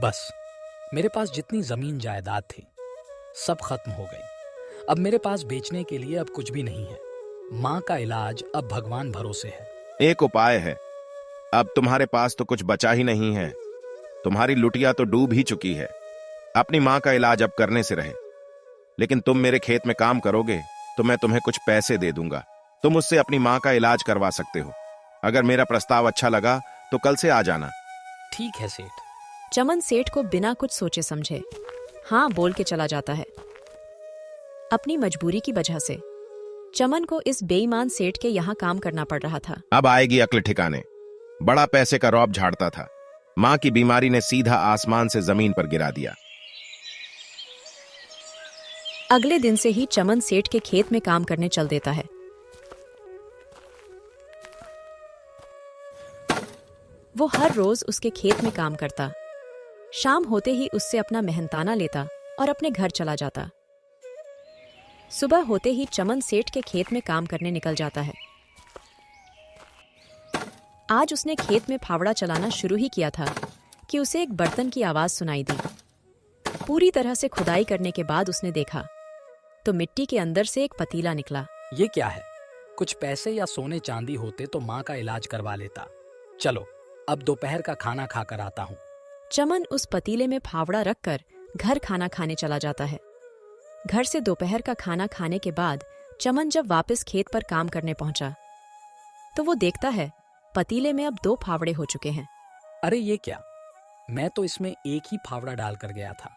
बस मेरे पास जितनी जमीन जायदाद थी सब खत्म हो गई। अब मेरे पास बेचने के लिए अब कुछ भी नहीं है। माँ का इलाज अब भगवान भरोसे है। एक उपाय है। अब तुम्हारे पास तो कुछ बचा ही नहीं है। तुम्हारी लुटिया तो डूब ही चुकी है। अपनी माँ का इलाज अब करने से रहे। लेकिन तुम मेरे खेत में काम करोगे तो मैं तुम्हें कुछ पैसे दे दूंगा। तुम उससे अपनी माँ का इलाज करवा सकते हो। अगर मेरा प्रस्ताव अच्छा लगा तो कल से आ जाना। ठीक है सेठ। चमन सेठ को बिना कुछ सोचे समझे हाँ बोल के चला जाता है। अपनी मजबूरी की वजह से चमन को इस बेईमान सेठ के यहाँ काम करना पड़ रहा था। अब आएगी अक्ल ठिकाने। बड़ा पैसे का रौब झाड़ता था। माँ की बीमारी ने सीधा आसमान से जमीन पर गिरा दिया। अगले दिन से ही चमन सेठ के खेत में काम करने चल देता है। वो हर रोज उसके खेत में काम करता। शाम होते ही उससे अपना मेहनताना लेता और अपने घर चला जाता। सुबह होते ही चमन सेठ के खेत में काम करने निकल जाता है। आज उसने खेत में फावड़ा चलाना शुरू ही किया था कि उसे एक बर्तन की आवाज सुनाई दी। पूरी तरह से खुदाई करने के बाद उसने देखा तो मिट्टी के अंदर से एक पतीला निकला। ये क्या है? कुछ पैसे या सोने चांदी होते तो माँ का इलाज करवा लेता। चलो अब दोपहर का खाना खाकर आता हूँ। चमन उस पतीले में फावड़ा रखकर घर खाना खाने चला जाता है। घर से दोपहर का खाना खाने के बाद चमन जब वापस खेत पर काम करने पहुंचा तो वो देखता है पतीले में अब 2 फावड़े हो चुके हैं। अरे ये क्या? मैं तो इसमें एक ही फावड़ा डाल कर गया था।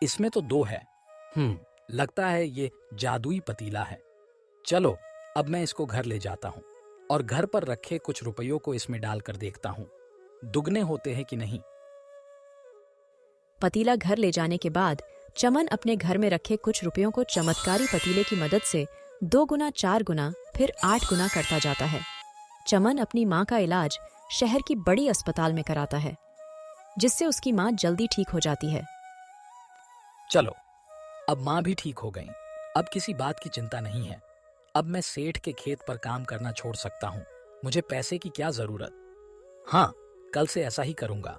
इसमें तो 2 है। लगता है ये जादुई पतीला है। चलो अब मैं इसको घर ले जाता हूँ और घर पर रखे कुछ रुपयों को इसमें डालकर देखता हूँ दुगने होते हैं कि नहीं। पतीला घर ले जाने के बाद चमन अपने घर में रखे कुछ रुपयों को चमत्कारी पतीले की मदद से 2 गुना 4 गुना फिर 8 गुना करता जाता है। चमन अपनी माँ का इलाज शहर की बड़ी अस्पताल में कराता है जिससे उसकी माँ जल्दी ठीक हो जाती है। चलो अब माँ भी ठीक हो गई। अब किसी बात की चिंता नहीं है। अब मैं सेठ के खेत पर काम करना छोड़ सकता हूँ। मुझे पैसे की क्या जरूरत। हाँ कल से ऐसा ही करूंगा।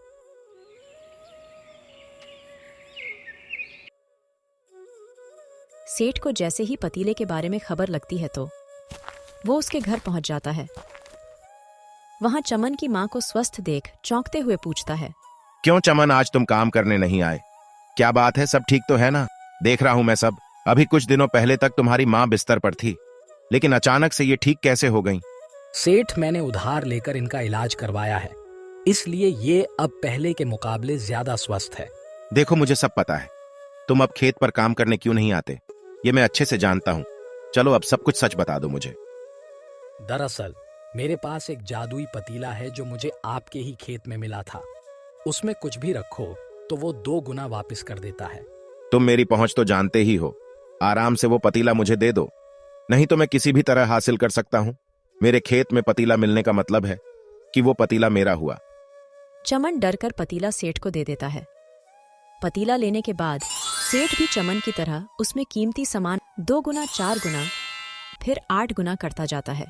सेठ को जैसे ही पतीले के बारे में खबर लगती है तो वो उसके घर पहुंच जाता है। वहां चमन की मां को स्वस्थ देख चौंकते हुए पूछता है, क्यों चमन, आज तुम काम करने नहीं आए? क्या बात है? सब ठीक तो है ना? देख रहा हूं मैं सब। अभी कुछ दिनों पहले तक तुम्हारी माँ बिस्तर पर थी, लेकिन अचानक से ये ठीक कैसे हो गई? सेठ मैंने उधार लेकर इनका इलाज करवाया है, इसलिए ये अब पहले के मुकाबले ज्यादा स्वस्थ है। देखो मुझे सब पता है। तुम अब खेत पर काम करने क्यों नहीं आते ये मैं अच्छे से जानता हूँ। चलो अब सब कुछ सच बता दो मुझे। दरअसल मेरे पास एक जादुई पतीला है जो मुझे आपके ही खेत में मिला था। उसमें कुछ भी रखो तो वो 2 गुना वापस कर देता है। तुम मेरी पहुंच तो जानते ही हो। आराम से वो पतीला मुझे दे दो, नहीं तो मैं किसी भी तरह हासिल कर सकता हूं। मेरे खेत में पतीला मिलने का मतलब है कि वो पतीला मेरा हुआ। चमन डरकर पतीला सेठ को दे देता है। पतीला लेने के बाद सेठ भी चमन की तरह उसमें कीमती सामान 2 गुना 4 गुना फिर 8 गुना करता जाता है।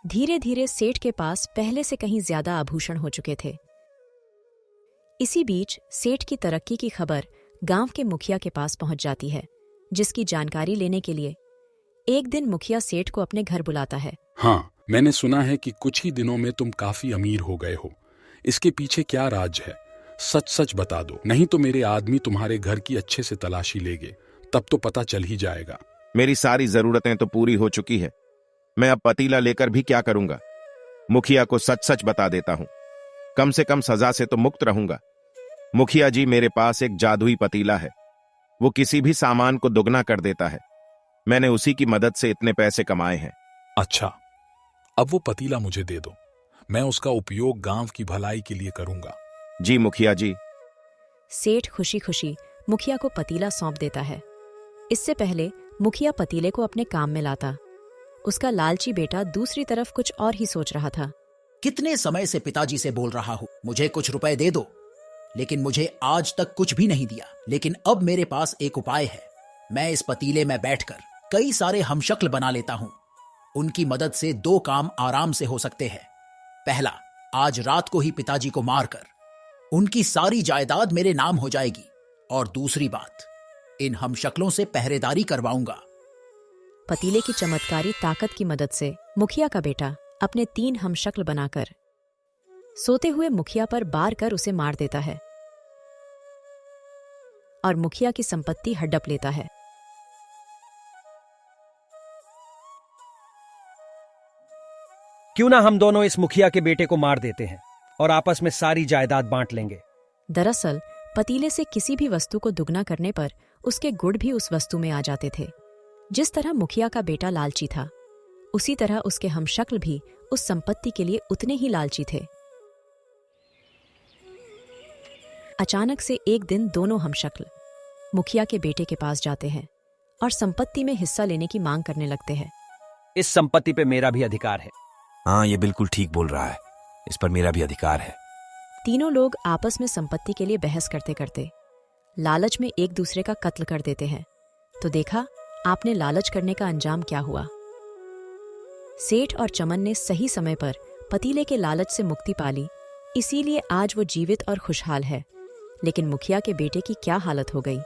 धीरे धीरे सेठ के पास पहले से कहीं ज्यादा आभूषण हो चुके थे। इसी बीच सेठ की तरक्की की खबर गांव के मुखिया के पास पहुंच जाती है, जिसकी जानकारी लेने के लिए एक दिन मुखिया सेठ को अपने घर बुलाता है। हाँ, मैंने सुना है कि कुछ ही दिनों में तुम काफी अमीर हो गए हो। इसके पीछे क्या राज है? सच सच बता दो, नहीं तो मेरे आदमी तुम्हारे घर की अच्छे से तलाशी लेंगे, तब तो पता चल ही जाएगा। मेरी सारी जरूरतें तो पूरी हो चुकी है। मैं अब पतीला लेकर भी क्या करूंगा? मुखिया को सच सच बता देता हूं, कम से कम सजा से तो मुक्त रहूंगा। मुखिया जी, मेरे पास एक जादुई पतीला है। वो किसी भी सामान को दुगना कर देता है। मैंने उसी की मदद से इतने पैसे कमाए हैं। अच्छा, अब वो पतीला मुझे दे दो, मैं उसका उपयोग गांव की भलाई के लिए करूंगा। जी मुखिया जी। सेठ खुशी खुशी मुखिया को पतीला सौंप देता है। इससे पहले मुखिया पतीले को अपने काम में लाता, उसका लालची बेटा दूसरी तरफ कुछ और ही सोच रहा था। कितने समय से पिताजी से बोल रहा हूं, मुझे कुछ रुपए दे दो, लेकिन मुझे आज तक कुछ भी नहीं दिया। लेकिन अब मेरे पास एक उपाय है। मैं इस पतीले में बैठकर कई सारे हमशक्ल बना लेता हूं। उनकी मदद से 2 काम आराम से हो सकते हैं। पहला, आज रात को ही पिताजी को मारकर उनकी सारी जायदाद मेरे नाम हो जाएगी। और दूसरी बात, इन हमशक्लों से पहरेदारी करवाऊंगा। पतीले की चमत्कारी ताकत की मदद से मुखिया का बेटा अपने 3 हमशक्ल बनाकर सोते हुए मुखिया पर बार कर उसे मार देता है और मुखिया की संपत्ति हड़प लेता है। क्यों ना हम दोनों इस मुखिया के बेटे को मार देते हैं और आपस में सारी जायदाद बांट लेंगे। दरअसल पतीले से किसी भी वस्तु को दुगना करने पर उसके गुण भी उस वस्तु में आ जाते थे। जिस तरह मुखिया का बेटा लालची था, उसी तरह उसके हमशक्ल भी उस संपत्ति के लिए उतने ही लालची थे। अचानक से एक दिन दोनों हमशक्ल मुखिया के बेटे के पास जाते हैं और संपत्ति में हिस्सा लेने की मांग करने लगते हैं। इस संपत्ति पे मेरा भी अधिकार है। हाँ, ये बिल्कुल ठीक बोल रहा है, इस पर मेरा भी अधिकार है। तीनों लोग आपस में संपत्ति के लिए बहस करते करते लालच में एक दूसरे का कत्ल कर देते हैं। तो देखा आपने लालच करने का अंजाम क्या हुआ। सेठ और चमन ने सही समय पर पतीले के लालच से मुक्ति पाली, इसीलिए आज वो जीवित और खुशहाल है। लेकिन मुखिया के बेटे की क्या हालत हो गई।